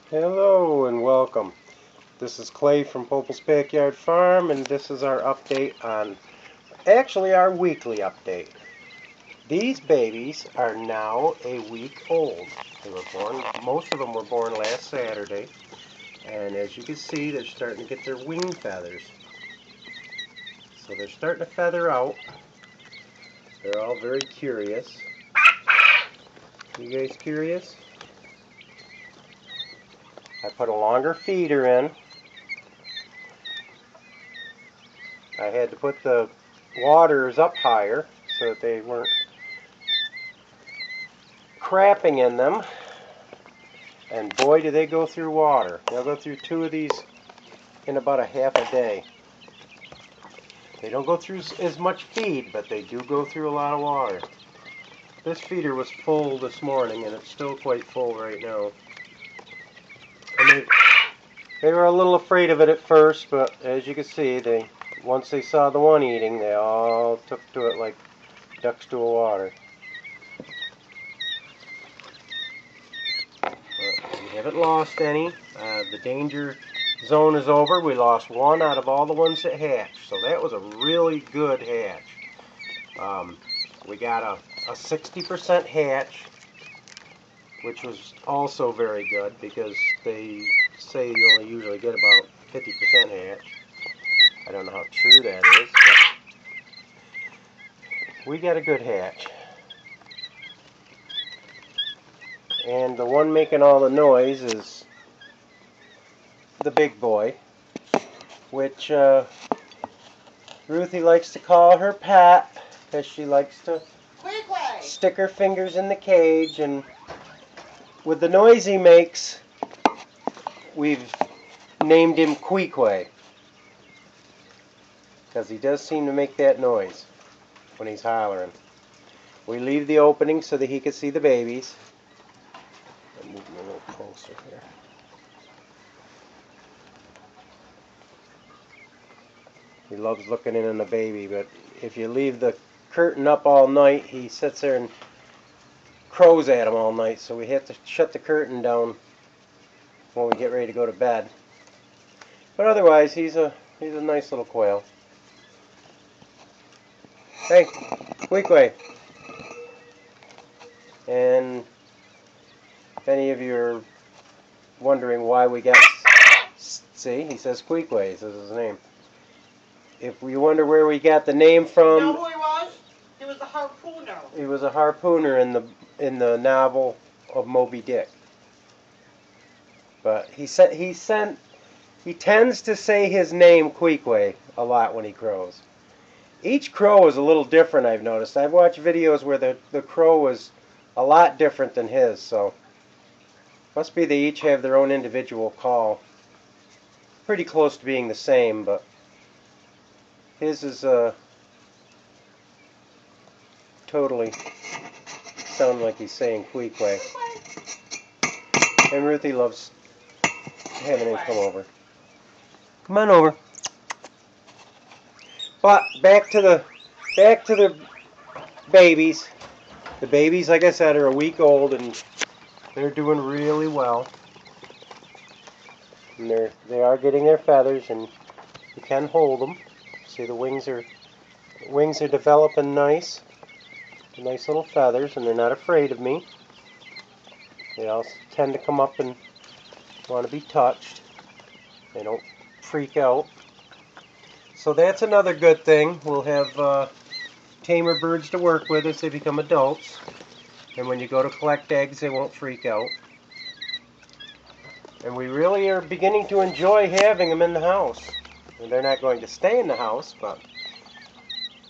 Hello and welcome. This is Clay from Pople's Backyard Farm, and this is our update on, actually our weekly update. These babies are now a week old. They were born, most of them were born last Saturday, and as you can see, they're starting to get their wing feathers. So they're starting to feather out. They're all very curious. You guys curious? I put a longer feeder in. I had to put the waters up higher so that they weren't crapping in them. And boy, do they go through water. They'll go through 2 of these in about a half a day. They don't go through as much feed, but they do go through a lot of water. This feeder was full this morning, and it's still quite full right now. And they were a little afraid of it at first, but as you can see, once they saw the one eating, they all took to it like ducks to a water. But we haven't lost any. The danger zone is over. We lost one out of all the ones that hatched, so that was a really good hatch. We got a 60% hatch, which was also very good because they say you only usually get about 50% hatch. I don't know how true that is, but we got a good hatch. And the one making all the noise is the big boy, which Ruthie likes to call her Pat because she likes to Qeequeg. stick her fingers in the cage, and with the noise he makes, we've named him Qeequeg because he does seem to make that noise when he's hollering. We leave the opening so that he can see the babies. I'll move him a little closer here. He loves looking in on the baby, but if you leave the curtain up all night, he sits there and crows at him all night, so we have to shut the curtain down when we get ready to go to bed. But otherwise, he's a nice little quail. Hey, Qeequeg. And if any of you are wondering why we got, see, he says Qeequeg, this is his name. If you wonder where we got the name from, You know who he was? He was the harpooner. he was a harpooner in the novel of Moby Dick. But he tends to say his name Qeequeg a lot when he crows. Each crow is a little different, I've noticed. I've watched videos where the crow was a lot different than his, so must be they each have their own individual call. Pretty close to being the same, but his is totally sounding like he's saying Qeequeg. And Ruthie loves having him come over. Come on over. But back to the babies. The babies, like I said, are a week old, and they're doing really well. And they are getting their feathers, and you can hold them. See, the wings are developing nice. Nice little feathers, and they're not afraid of me. They also tend to come up and want to be touched. They don't freak out. So that's another good thing. We'll have tamer birds to work with as they become adults. And when you go to collect eggs, they won't freak out. And we really are beginning to enjoy having them in the house. And they're not going to stay in the house, but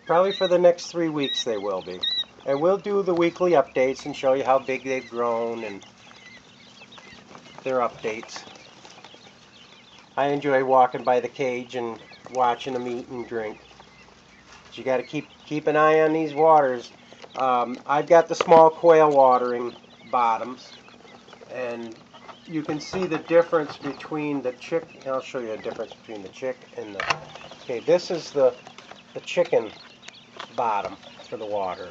probably for the next 3 weeks they will be. And we'll do the weekly updates and show you how big they've grown and their updates. I enjoy walking by the cage and watching them eat and drink. But you got to keep an eye on these waters. I've got the small quail watering bottoms, and you can see the difference between the chick. I'll show you a difference between the chick and the. Okay, this is the chicken bottom for the water.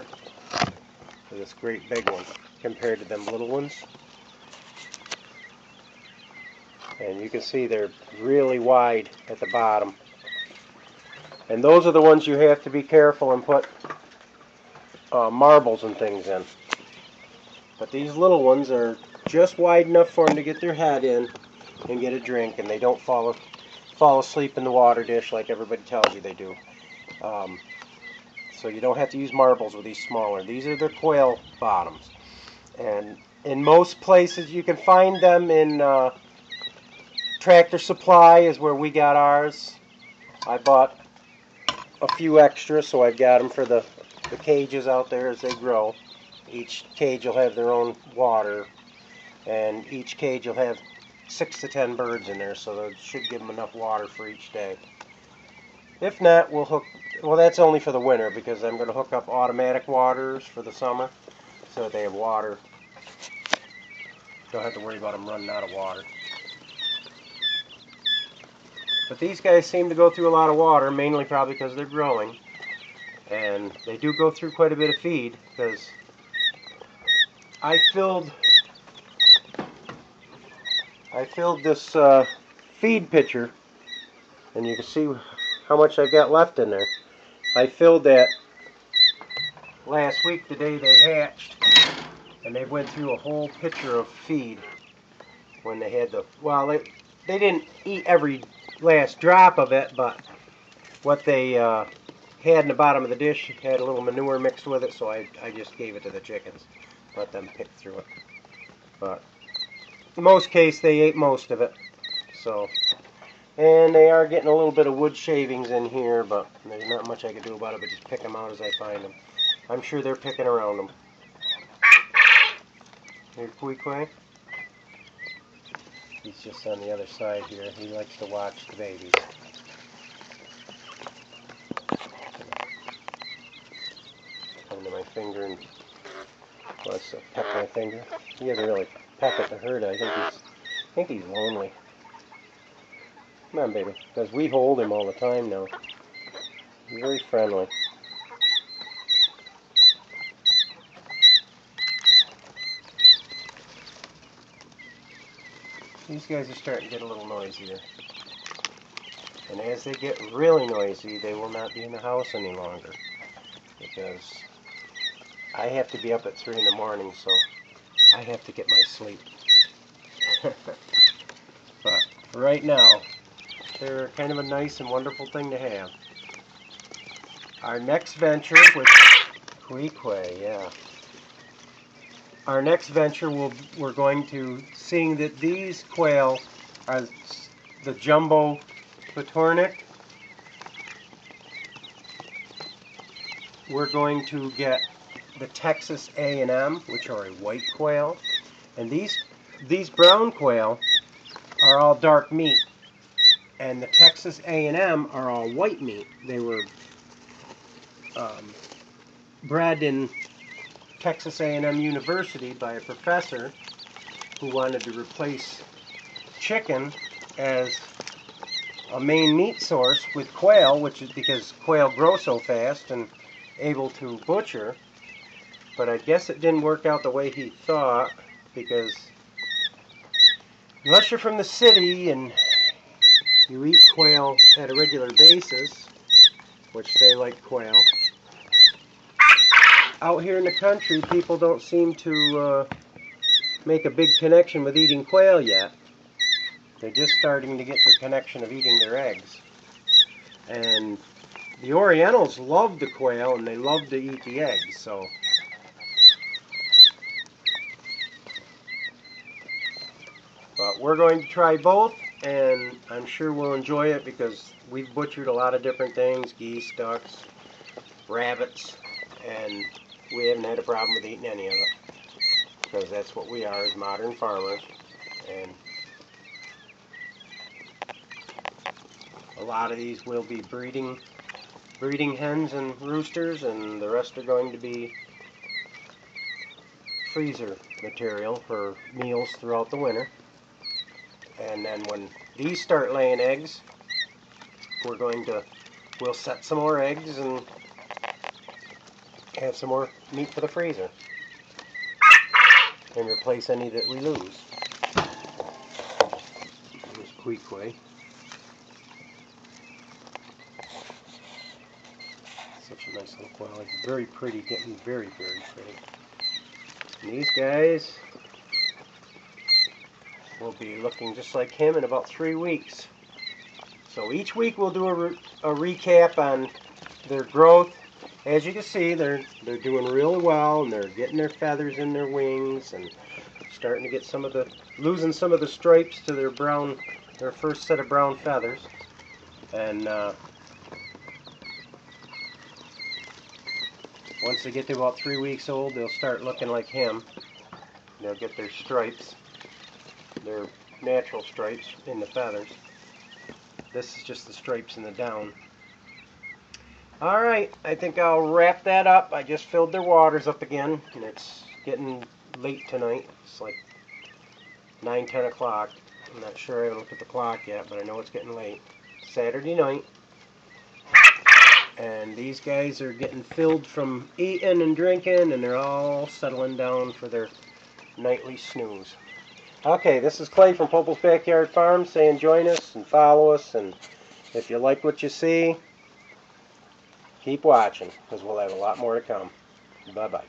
For this great big one compared to them little ones. And you can see they're really wide at the bottom. And those are the ones you have to be careful and put marbles and things in. But these little ones are just wide enough for them to get their head in and get a drink, and they don't fall asleep in the water dish like everybody tells you they do. So you don't have to use marbles with these smaller. These are the quail bottoms. And in most places you can find them in Tractor Supply is where we got ours. I bought a few extras, so I've got them for the cages out there as they grow. Each cage will have their own water, and each cage will have 6 to 10 birds in there, so that should give them enough water for each day. If not, we'll hook, well, that's only for the winter, because I'm going to hook up automatic waters for the summer so that they have water. Don't have to worry about them running out of water. But these guys seem to go through a lot of water, mainly probably because they're growing. And they do go through quite a bit of feed, because I filled this feed pitcher, and you can see how much I've got left in there. I filled that last week, the day they hatched, and they went through a whole pitcher of feed when they had the, well, they didn't eat every last drop of it, but what they had in the bottom of the dish had a little manure mixed with it, so I just gave it to the chickens, let them pick through it. But in most cases, they ate most of it. So, and they are getting a little bit of wood shavings in here, but there's not much I can do about it, but just pick them out as I find them. I'm sure they're picking around them. Here's Qeequeg. He's just on the other side here. He likes to watch the babies. Come to my finger and wants to peck my finger. He doesn't really peck at the herd. I think he's lonely. Come on, baby, because we hold him all the time now. He's very friendly. These guys are starting to get a little noisier. And as they get really noisy, they will not be in the house any longer. Because I have to be up at 3 in the morning, so I have to get my sleep. But right now, they're kind of a nice and wonderful thing to have. Our next venture with Qeequeg, yeah. Our next venture, we're going to, seeing that these quail are the jumbo Platonic, we're going to get the Texas A&M, which are a white quail, and these brown quail are all dark meat, and the Texas A&M are all white meat. They were bred in Texas A&M University by a professor who wanted to replace chicken as a main meat source with quail, which is because quail grow so fast and able to butcher. But I guess it didn't work out the way he thought, because unless you're from the city and you eat quail at a regular basis, which they like quail, out here in the country, people don't seem to make a big connection with eating quail yet. They're just starting to get the connection of eating their eggs. And the Orientals love the quail, and they love to eat the eggs, so. But we're going to try both, and I'm sure we'll enjoy it because we've butchered a lot of different things, geese, ducks, rabbits, and we haven't had a problem with eating any of it, because that's what we are as modern farmers. And a lot of these will be breeding hens and roosters, and the rest are going to be freezer material for meals throughout the winter. And then when these start laying eggs, we'll set some more eggs and have some more meat for the freezer and replace any that we lose. Qeequeg. Such a nice little quail. Very pretty, getting very, very pretty. And these guys will be looking just like him in about 3 weeks. So each week we'll do a recap on their growth. As you can see, they're doing really well, and they're getting their feathers in their wings and starting to get losing some of the stripes to their brown, their first set of brown feathers. And once they get to about 3 weeks old, they'll start looking like him. They'll get their stripes, their natural stripes in the feathers. This is just the stripes in the down. Alright, I think I'll wrap that up. I just filled their waters up again, and it's getting late tonight. It's like 9, 10 o'clock. I'm not sure, I haven't looked at the clock yet, but I know it's getting late. Saturday night. And these guys are getting filled from eating and drinking, and they're all settling down for their nightly snooze. Okay, this is Clay from Pople's Backyard Farm saying join us and follow us, and if you like what you see, keep watching, because we'll have a lot more to come. Bye-bye.